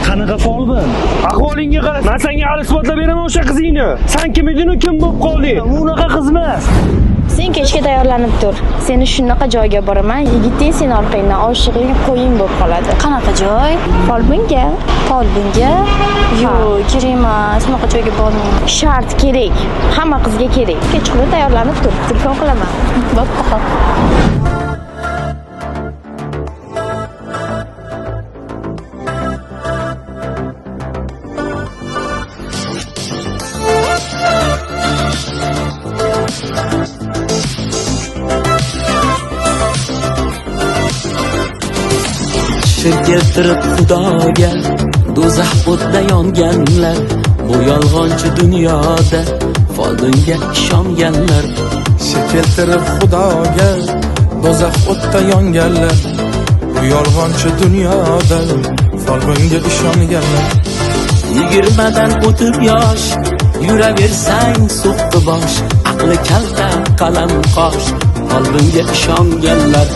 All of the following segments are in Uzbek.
Qanaqa folbin? Ahvolingga qara. Men senga hali isbotlab beraman o'sha qizingni. Sen kim eding, kim bo'lib qolding? U unaqa qiz emas. Sen kechga tayyorlanib tur. Seni shunaqa joyga boraman, yigiting sen orqangdan oshig'ing qo'ying bo'lib qoladi. Qanaqa joy? Folbinga. Folbinga? Yo'q, kerak emas. Unaqa joyga bormayman. Shart kerak. Hamma qizga kerak. Kechqurun tayyorlanib tur. Telefon qilaman. Bo'pti, xo'p. Shirk keltirib Xudoga do'zax o'tda yonganlar, bu yolg'onchi dunyoda folbinga ishonganlar. Shirk keltirib Xudoga do'zax o'tda yonganlar, bu yolg'onchi dunyoda folbinga ishonganlar. 20dan o'tib yosh, yuraversang so'qqa bosh, aqli kalta qalam qosh, folbinga ishonganlar.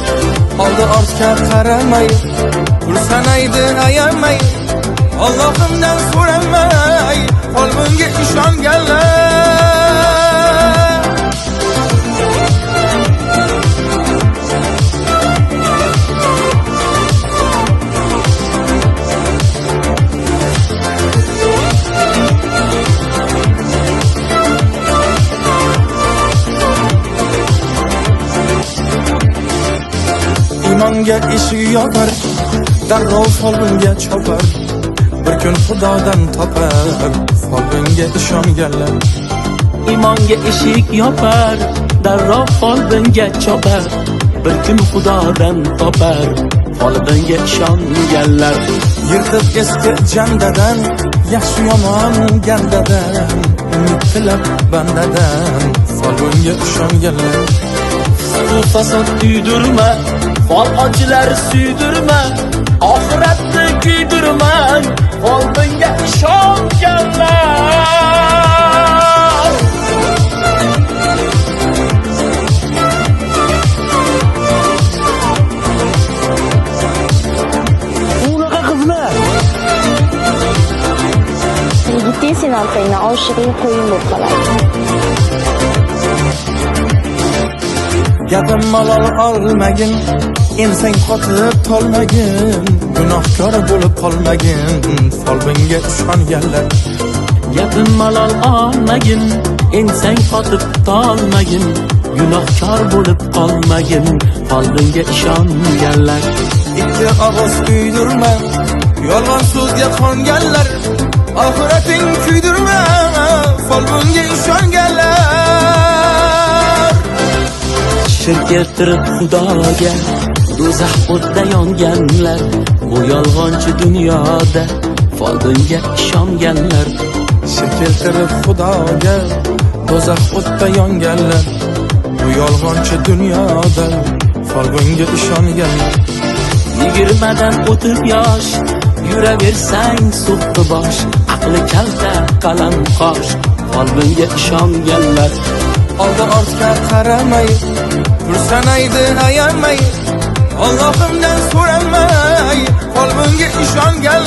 Oldi ortga qaramay, pul sanaydi ayamay, Allohimdan so'ramay, folbinga ishonganlar. Imonga eshik yopar, darrov folbinga chopar. Bir kun Xudodan topar, folbinga ishonganlar. Imonga eshik yopar, darrov folbinga chopar. Bir kun Xudodan topar, folbinga ishonganlar. Yirtib eski jandadan, yaxshi yomon gandadan, umid tilab bandadan, folbinga ishonganlar. Bu fasod uydirma, fol ochilar suydirma, oxiratni kuydirma, folbinga ishonganlar. U unaqa qiz emas. Yigiting sen orqangdan oshig'ing qo'ying bo'lib qoladi. Gapim malol olmagin, ensang qotib tolmagin, gunohkor bo'lib qolmagin, folbinga ishonganlar. Gapim malol olmagin, ensang qotib tolmagin, gunohkor bo'lib qolmagin, folbinga ishonganlar. Ikki og'iz kuydirma, yolg'on so'zga qonganlar, oxirating kuydirma, folbinga ishonganlar. Shirk keltirib Xudoga do'zax o'tda yonganlar, bu yolg'onchi dunyoda folbinga ishonganlar. Shirk keltirib Xudoga do'zax o'tda yonganlar, bu yolg'onchi dunyoda folbinga ishonganlar. 20dan o'tib yosh, yuraversang so'qqa bosh, aqli kalta qalam qosh, folbinga ishonganlar. Oldi ortga qaramay, pul sanaydi ayamay, Allohimdan so'ramay, folbinga ishonganlar.